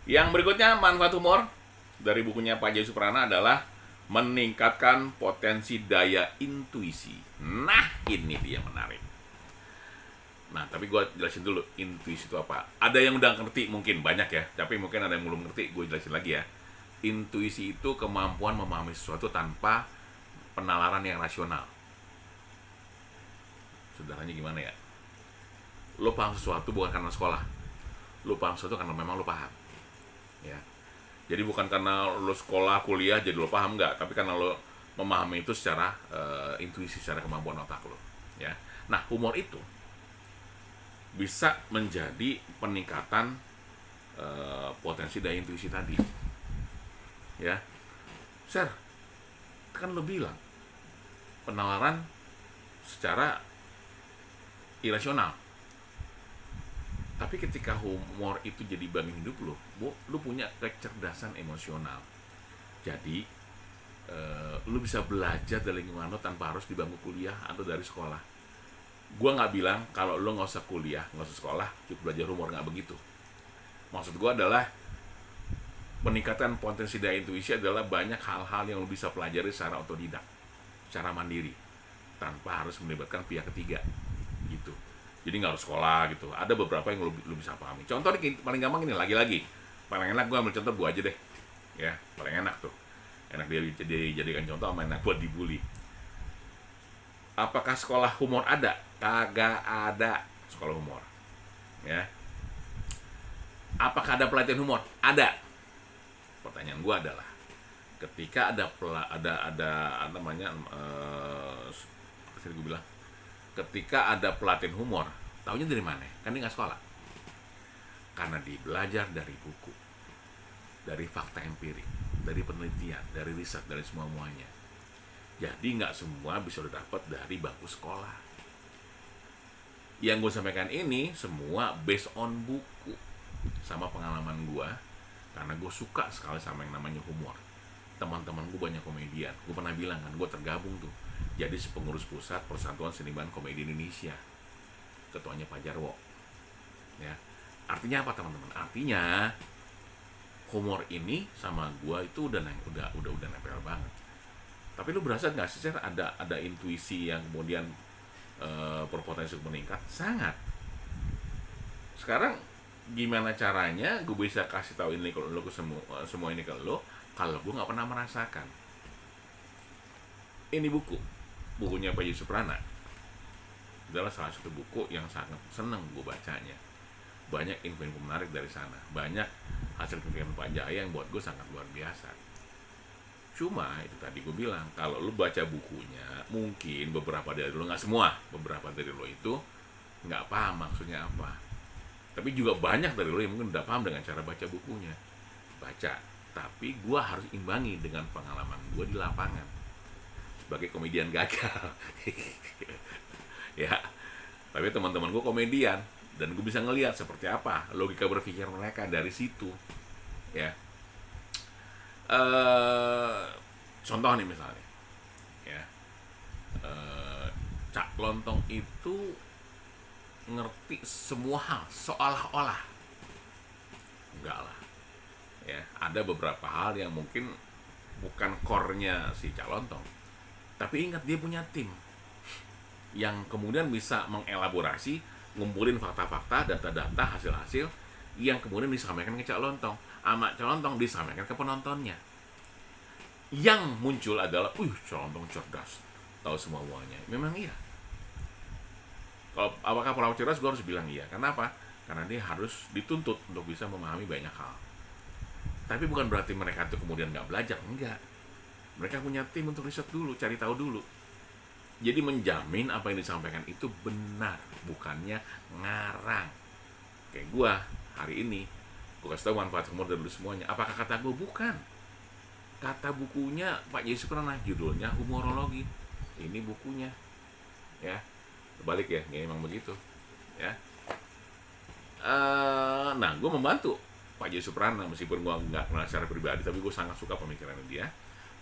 Yang berikutnya manfaat humor dari bukunya Pak Jaya Suprana adalah meningkatkan potensi daya intuisi. Nah, ini dia menarik. Nah, tapi gue jelasin dulu intuisi itu apa. Ada yang udah ngerti mungkin banyak ya, tapi mungkin ada yang belum ngerti. Gue jelasin lagi ya. Intuisi itu kemampuan memahami sesuatu tanpa penalaran yang rasional. Sederhananya gimana ya? Lo paham sesuatu bukan karena sekolah. Lo paham sesuatu karena memang lo paham. Ya. Jadi bukan karena lo sekolah, kuliah jadi lo paham, enggak, tapi karena lo memahami itu secara intuisi, secara kemampuan otak lo. Ya. Nah, humor itu bisa menjadi peningkatan potensi daya intuisi tadi. Ya. Sir, kan lo bilang penalaran secara irasional. Tapi ketika humor itu jadi bagian hidup lo, lo punya kecerdasan emosional. Jadi lo bisa belajar dari lingkungan lo tanpa harus di bangku kuliah atau dari sekolah. Gua nggak bilang kalau lo nggak usah kuliah, nggak usah sekolah, cukup belajar humor, nggak begitu. Maksud gua adalah peningkatan potensi daya intuisi adalah banyak hal-hal yang lo bisa pelajari secara otodidak, secara mandiri, tanpa harus melibatkan pihak ketiga, gitu. Jadi nggak harus sekolah gitu. Ada beberapa yang lu bisa pahami. Contoh nih, paling gampang ini lagi-lagi. Paling enak gue ambil contoh gue aja deh. Ya, paling enak tuh. Enak dia dijadikan contoh, sama enak buat dibully. Apakah sekolah humor ada? Kagak ada sekolah humor. Ya. Apakah ada pelatihan humor? Ada. Pertanyaan gue adalah ketika ada namanya gue bilang ketika ada pelatihan humor, taunya dari mana? Kan dia nggak sekolah. Karena dia belajar dari buku, dari fakta empirik, dari penelitian, dari riset, dari semua-muanya. Jadi nggak semua bisa didapat dari bangku sekolah. Yang gue sampaikan ini semua based on buku, sama pengalaman gue, karena gue suka sekali sama yang namanya humor. Teman-teman gue banyak komedian. Gue pernah bilang kan, gue tergabung tuh jadi pengurus pusat Persatuan Seniman Komedi Indonesia, ketuanya Pak Jarwo. Ya, artinya apa teman-teman? Artinya humor ini sama gua itu udah nempel banget. Tapi lu berasa nggak sih ada intuisi yang kemudian berpotensi meningkat? Sangat. Sekarang gimana caranya gue bisa kasih tahu ini kalau lo ke semua ini ke lo kalau gue nggak pernah merasakan? Ini bukunya Pak Jaya Suprana adalah salah satu buku yang sangat seneng gue bacanya. Banyak info-info menarik dari sana, banyak hasil penelitian Pak Jaya yang buat gue sangat luar biasa. Cuma itu tadi gue bilang, kalau lu baca bukunya, mungkin beberapa dari lo, nggak semua, beberapa dari lo itu nggak paham maksudnya apa. Tapi juga banyak dari lo yang mungkin udah paham dengan cara baca bukunya. Baca, tapi gue harus imbangi dengan pengalaman gue di lapangan sebagai komedian gagal. Ya, tapi teman-teman gue komedian dan gue bisa ngelihat seperti apa logika berpikir mereka dari situ. Ya, contoh nih misalnya, ya, Cak Lontong itu ngerti semua hal seolah-olah. Enggak lah. Ya, ada beberapa hal yang mungkin bukan core-nya si Cak Lontong. Tapi ingat, dia punya tim yang kemudian bisa mengelaborasi, ngumpulin fakta-fakta, data-data, hasil-hasil yang kemudian disampaikan ke Cak Lontong. Sama Cak Lontong disampaikan ke penontonnya. Yang muncul adalah, Cak Lontong cerdas, tahu semuanya. Memang iya. Kalau apakah perahu cerdas, gue harus bilang iya. Kenapa? Karena dia harus dituntut untuk bisa memahami banyak hal. Tapi bukan berarti mereka itu kemudian nggak belajar, enggak. Mereka punya tim untuk riset dulu, cari tahu dulu. Jadi menjamin apa yang disampaikan itu benar, bukannya ngarang. Kayak gue hari ini, gue kasih tahu manfaat humor dari semuanya. Apakah kata gue? Bukan. Kata bukunya Pak Jaya Suprana, judulnya Humorologi. Ini bukunya. Ya, balik ya, ini memang begitu. Ya. Nah, gue membantu Pak Jaya Suprana, meskipun gue nggak kenal secara pribadi, tapi gue sangat suka pemikiran dia.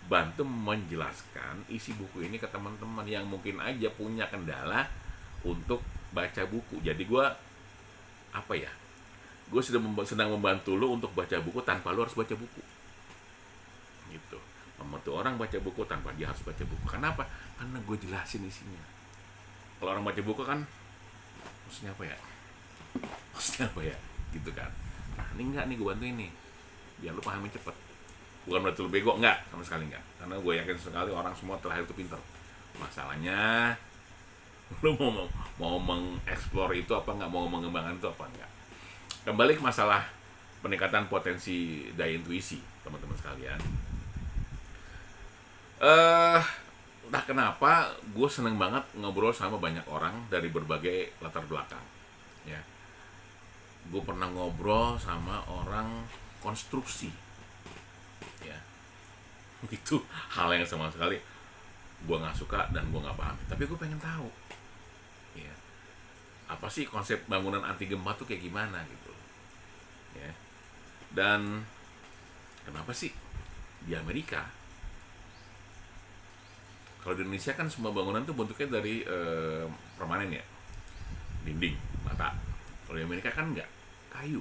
Bantu menjelaskan isi buku ini ke teman-teman yang mungkin aja punya kendala untuk baca buku. Jadi gue gue sedang membantu lo untuk baca buku tanpa lo harus baca buku gitu. Membantu orang baca buku tanpa dia harus baca buku. Kenapa? Karena gue jelasin isinya. Kalau orang baca buku kan maksudnya apa ya gitu kan. Nah ini enggak nih, gue bantuin nih biar lu pahamin cepet. Bukan berarti lu bego, enggak, sama sekali enggak. Karena gue yakin sekali orang semua terlahir itu pintar. Masalahnya lu mau mengeksplor itu apa enggak, mau mengembangkan itu apa enggak. Kembali ke masalah peningkatan potensi daya intuisi, teman-teman sekalian. Entah kenapa gue seneng banget ngobrol sama banyak orang dari berbagai latar belakang. Ya, gue pernah ngobrol sama orang konstruksi. Ya, itu hal yang sama sekali gue nggak suka dan gue nggak paham. Tapi gue pengen tahu, ya, apa sih konsep bangunan anti gempa tuh kayak gimana gitu. Ya, dan kenapa sih di Amerika, kalau di Indonesia kan semua bangunan tuh bentuknya dari permanen ya, dinding, bata. Kalau di Amerika kan enggak, kayu.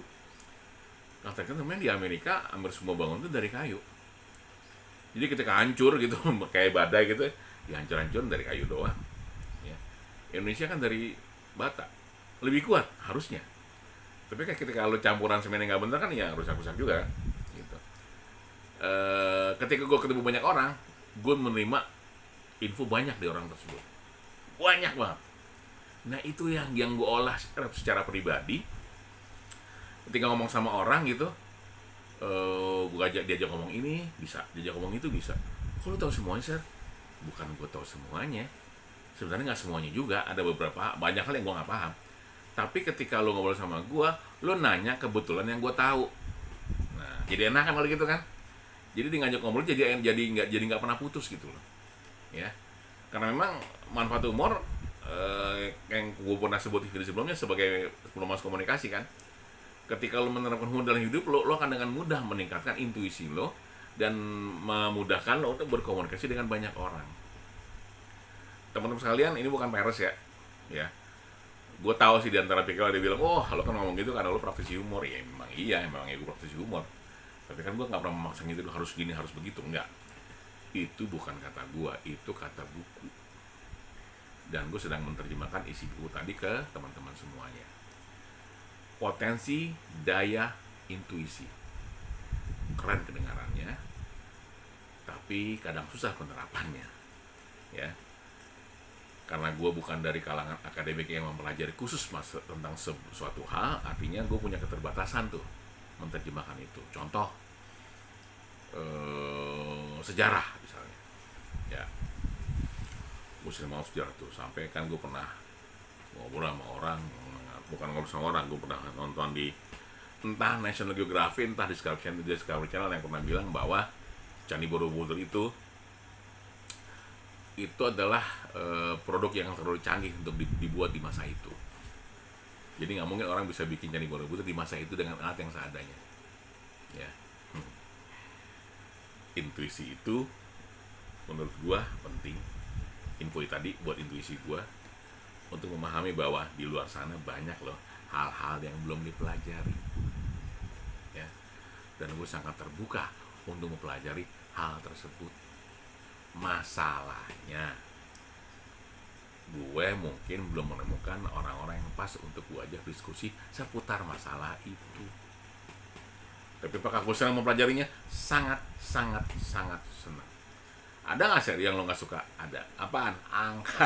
Nah, teman-teman di Amerika hampir semua bangunan itu dari kayu. Jadi ketika hancur gitu, kayak badai gitu, ya hancur-hancur dari kayu doang. Ya. Indonesia kan dari bata, lebih kuat harusnya. Tapi kan ketika lo campuran semen yang nggak bener kan ya rusak-rusak juga. Gitu. Ketika gue ketemu banyak orang, gue menerima info banyak dari orang tersebut, banyak banget. Nah itu yang gue olah secara pribadi. Ketika ngomong sama orang gitu, gue diajak ngomong ini bisa, diajak ngomong itu bisa. Kok lu tahu semuanya, Sir? Bukan gue tahu semuanya, sebenarnya nggak semuanya juga. Ada banyak hal yang gue nggak paham. Tapi ketika lo ngobrol sama gue, lo nanya kebetulan yang gue tahu. Nah jadi enak kan kalau gitu kan. Jadi di ngajak ngobrol jadi nggak pernah putus gitu loh. Ya, karena memang manfaat humor yang gue pernah sebut di video sebelumnya sebagai pelumas komunikasi kan. Ketika lo menerapkan humor dalam hidup lo akan dengan mudah meningkatkan intuisi lo dan memudahkan lo untuk berkomunikasi dengan banyak orang. Teman-teman sekalian, ini bukan peres ya. Ya, gue tahu sih di antara pikir ada bilang, oh lo kan ngomong gitu karena lo praktisi humor. Ya memang gue praktisi humor. Tapi kan gue nggak pernah memaksa gitu harus gini harus begitu, enggak. Itu bukan kata gua, itu kata buku. Dan gue sedang menerjemahkan isi buku tadi ke teman-teman semuanya. Potensi daya intuisi. Keren kedengarannya, tapi kadang susah penerapannya. Ya. Karena gue bukan dari kalangan akademik yang mempelajari khusus tentang suatu hal, artinya gue punya keterbatasan tuh menerjemahkan itu. Contoh, sejarah misalnya, ya gue sering mau sejarah tuh, sampai kan gue pernah ngobrol sama orang, bukan ngobrol sama orang, gue pernah nonton di entah National Geographic, entah Discovery Channel yang pernah bilang bahwa Candi Borobudur itu adalah produk yang terlalu canggih untuk dibuat di masa itu. Jadi nggak mungkin orang bisa bikin Candi Borobudur di masa itu dengan alat yang seadanya. Ya. Intuisi itu menurut gua penting. Info tadi buat intuisi gua untuk memahami bahwa di luar sana banyak loh hal-hal yang belum dipelajari. Ya. Dan gue sangat terbuka untuk mempelajari hal tersebut. Masalahnya gue mungkin belum menemukan orang-orang yang pas untuk gue ajak diskusi seputar masalah itu. Tapi apakah gue senang mempelajarinya? Sangat senang. Ada nggak sih yang lo nggak suka? Ada. Apaan? Angka.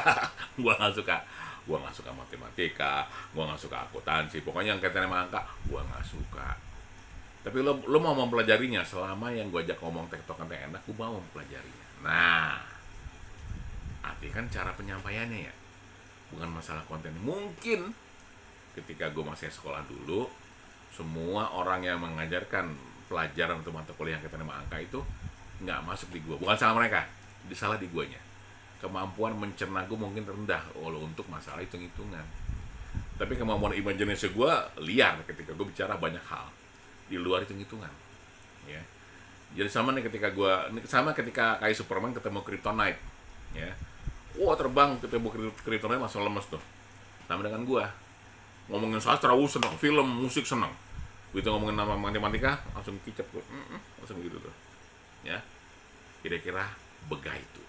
Gue nggak suka. Gue nggak suka matematika. Gue nggak suka akuntansi. Pokoknya yang kaitannya sama angka, gue nggak suka. Tapi lo mau mempelajarinya selama yang gue ajak ngomong tektokan yang enak, gue mau mempelajarinya. Nah, artinya kan cara penyampaiannya ya, bukan masalah konten. Mungkin ketika gue masih sekolah dulu, semua orang yang mengajarkan pelajaran atau mata kuliah yang kaitannya sama angka itu nggak masuk di gue. Bukan salah mereka, salah di guanya. Kemampuan mencerna gue mungkin rendah untuk masalah hitung-hitungan. Tapi kemampuan imajinasi gue liar ketika gue bicara banyak hal di luar hitung-hitungan. Ya. Jadi sama ketika kayak Superman ketemu Kryptonite, ya. Wah, terbang ketemu Kryptonite langsung lemes tuh. Sama dengan gua. Ngomongin sastra seneng, film, musik seneng. Begitu ngomongin nama matematika langsung kicap tuh, langsung gitu tuh. Ya, kira-kira begitu.